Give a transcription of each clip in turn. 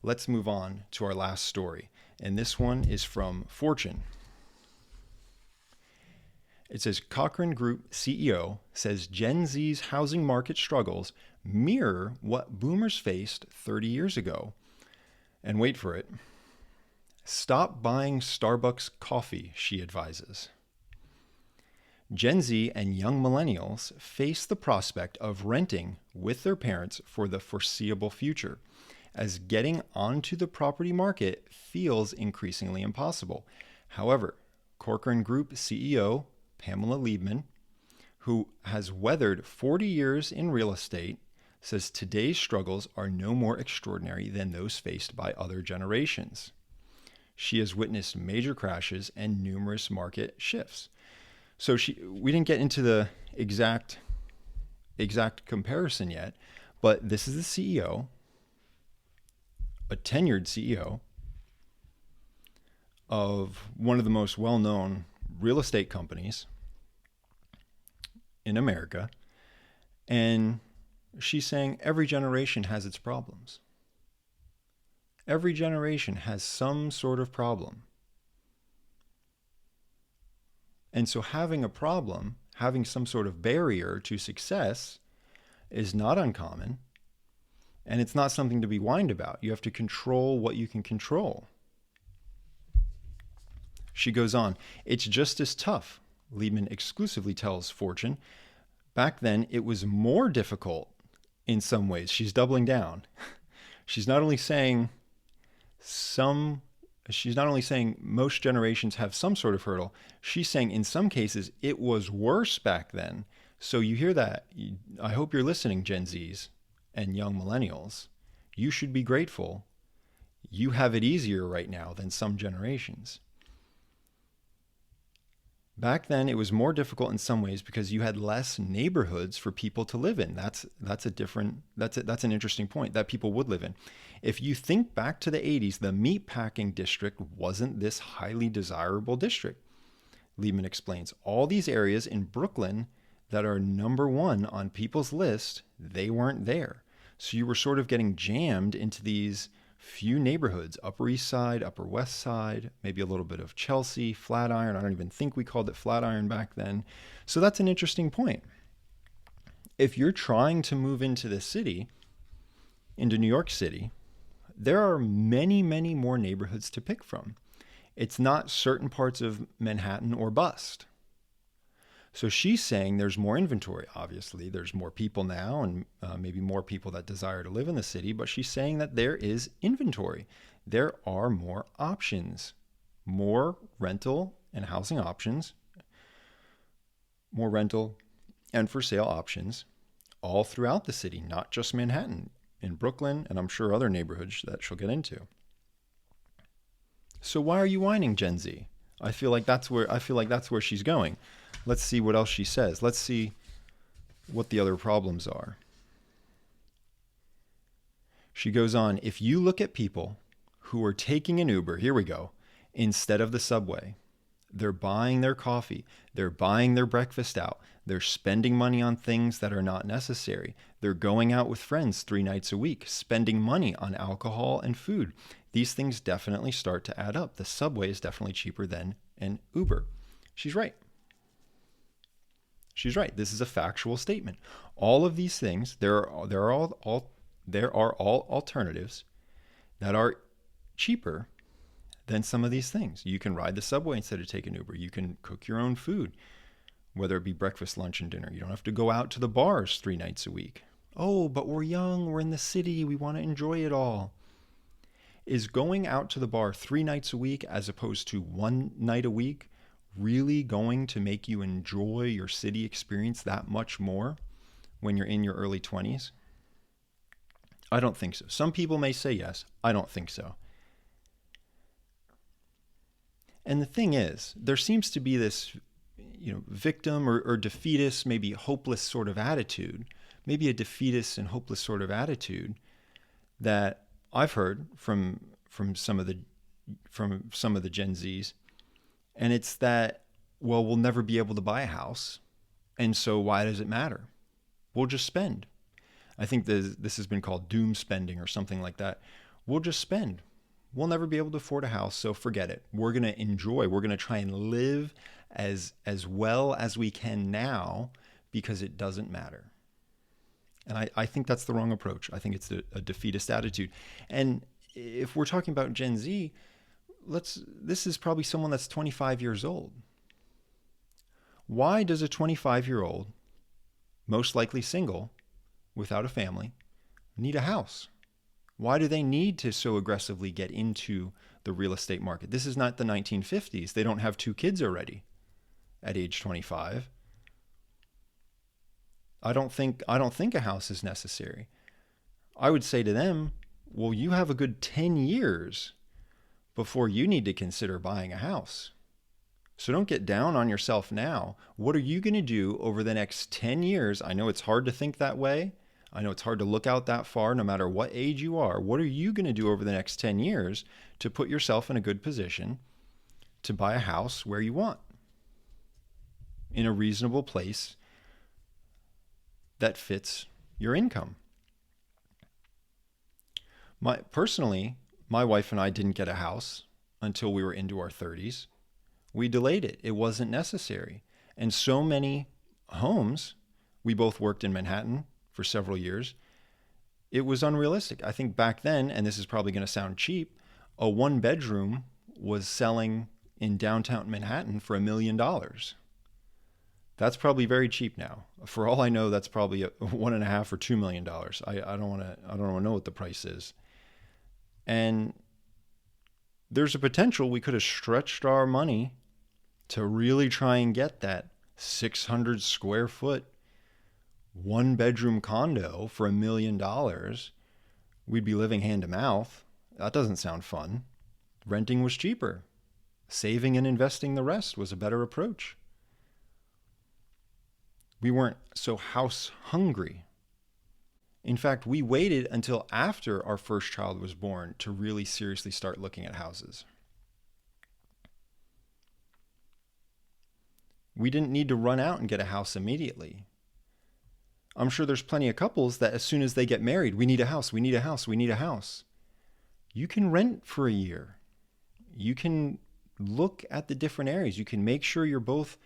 Let's move on to our last story. And this one is from Fortune. It says Cochrane Group CEO says Gen Z's housing market struggles mirror what boomers faced 30 years ago. And wait for it. Stop buying Starbucks coffee, she advises. Gen Z and young millennials face the prospect of renting with their parents for the foreseeable future, as getting onto the property market feels increasingly impossible. However, Corcoran Group CEO Pamela Liebman, who has weathered 40 years in real estate, says today's struggles are no more extraordinary than those faced by other generations. She has witnessed major crashes and numerous market shifts. So we didn't get into the exact comparison yet, but this is the CEO, a tenured CEO of one of the most well-known real estate companies in America, and she's saying every generation has its problems. Every generation has some sort of problem. And so having a problem, having some sort of barrier to success is not uncommon, and it's not something to be whined about. You have to control what you can control. She goes on, it's just as tough, Liebman exclusively tells Fortune. Back then, it was more difficult in some ways. She's doubling down. She's not only saying most generations have some sort of hurdle. She's saying in some cases it was worse back then. So you hear that. I hope you're listening, Gen Zs and young millennials. You should be grateful. You have it easier right now than some generations. Back then, it was more difficult in some ways because you had less neighborhoods for people to live in. That's an interesting point that people would live in. If you think back to the 80s, the meatpacking district wasn't this highly desirable district. Liebman explains, all these areas in Brooklyn that are number one on people's list, they weren't there. So you were sort of getting jammed into these few neighborhoods, Upper East Side, Upper West Side, maybe a little bit of Chelsea, Flatiron. I don't even think we called it Flatiron back then. So that's an interesting point. If you're trying to move into the city, into New York City, there are many, many more neighborhoods to pick from. It's not certain parts of Manhattan or bust. So she's saying there's more inventory. Obviously, there's more people now and maybe more people that desire to live in the city, but she's saying that there is inventory. There are more options, more rental and housing options, more rental and for sale options all throughout the city, not just Manhattan, in Brooklyn, and I'm sure other neighborhoods that she'll get into. So why are you whining, Gen Z? I feel like that's where she's going. Let's see what else she says. Let's see what the other problems are. She goes on, if you look at people who are taking an Uber, here we go, instead of the subway, they're buying their coffee, they're buying their breakfast out, they're spending money on things that are not necessary, they're going out with friends 3 nights a week, spending money on alcohol and food. These things definitely start to add up. The subway is definitely cheaper than an Uber. She's right. She's right. This is a factual statement. All of these things, there are all alternatives that are cheaper than some of these things. You can ride the subway instead of taking Uber. You can cook your own food, whether it be breakfast, lunch, and dinner. You don't have to go out to the bars 3 nights a week. Oh, but we're young. We're in the city. We want to enjoy it all. Is going out to the bar 3 nights a week as opposed to 1 night a week really going to make you enjoy your city experience that much more when you're in your early 20s? I don't think so. Some people may say yes. I don't think so. And the thing is, there seems to be this, victim or defeatist, maybe hopeless sort of attitude, maybe a defeatist and hopeless sort of attitude that I've heard from some of the Gen Zs. And it's that, well, we'll never be able to buy a house. And so why does it matter? We'll just spend. I think this has been called doom spending or something like that. we'll just spend. We'll never be able to afford a house, so forget it. We're going to enjoy. We're going to try and live as well as we can now because it doesn't matter. And I think that's the wrong approach. I think it's a defeatist attitude. And if we're talking about Gen Z, this is probably someone that's 25 years old. Why does a 25-year-old, most likely single, without a family, need a house? Why do they need to so aggressively get into the real estate market? This is not the 1950s. They don't have 2 kids already at age 25. I don't think a house is necessary. I would say to them, well, you have a good 10 years before you need to consider buying a house. So don't get down on yourself now. What are you going to do over the next 10 years? I know it's hard to think that way. I know it's hard to look out that far no matter what age you are. What are you going to do over the next 10 years to put yourself in a good position to buy a house where you want, in a reasonable place that fits your income? Personally, my wife and I didn't get a house until we were into our 30s. We delayed it. It wasn't necessary. And so many homes, we both worked in Manhattan for several years, it was unrealistic. I think back then, and this is probably going to sound cheap, a 1-bedroom was selling in downtown Manhattan for $1 million. That's probably very cheap now. For all I know, that's probably $1.5 or $2 million. I don't want to know what the price is. And there's a potential we could have stretched our money to really try and get that 600 square foot 1-bedroom condo for $1 million. We'd be living hand to mouth. That doesn't sound fun. Renting was cheaper. Saving and investing the rest was a better approach. We weren't so house hungry. In fact, we waited until after our first child was born to really seriously start looking at houses. We didn't need to run out and get a house immediately. I'm sure there's plenty of couples that as soon as they get married, we need a house, we need a house, we need a house. You can rent for a year. You can look at the different areas. You can make sure you're both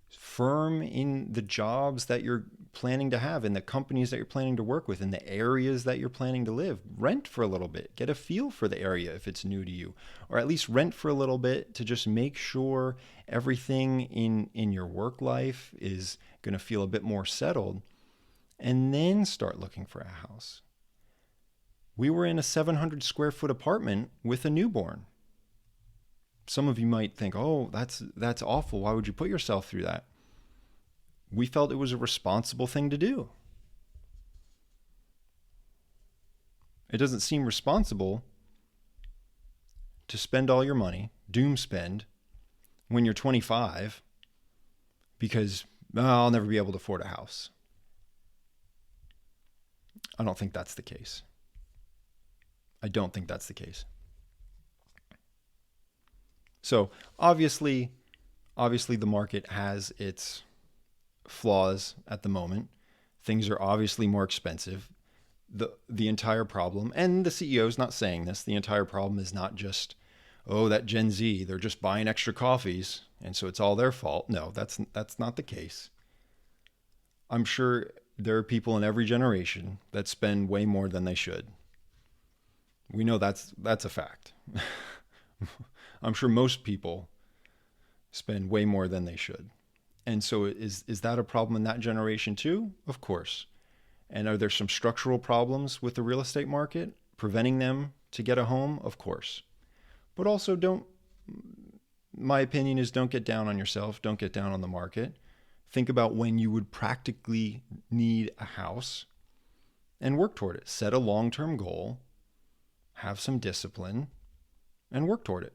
firm in the jobs that you're planning to have, in the companies that you're planning to work with, in the areas that you're planning to live. Rent for a little bit. Get a feel for the area if it's new to you, or at least rent for a little bit to just make sure everything in your work life is going to feel a bit more settled, and then start looking for a house. We were in a 700 square foot apartment with a newborn. Some of you might think, oh, that's awful. Why would you put yourself through that? We felt it was a responsible thing to do. It doesn't seem responsible to spend all your money, doom spend, when you're 25 because I'll never be able to afford a house. I don't think that's the case. I don't think that's the case. So obviously the market has its flaws at the moment. Things are obviously more expensive. The entire problem, and the CEO is not saying this, the entire problem is not just, oh, that Gen Z, they're just buying extra coffees, and so it's all their fault. No, that's not the case. I'm sure there are people in every generation that spend way more than they should. We know that's a fact. I'm sure most people spend way more than they should. And so is that a problem in that generation too? Of course. And are there some structural problems with the real estate market preventing them to get a home? Of course. But also my opinion is don't get down on yourself. Don't get down on the market. Think about when you would practically need a house and work toward it. Set a long-term goal, have some discipline, and work toward it.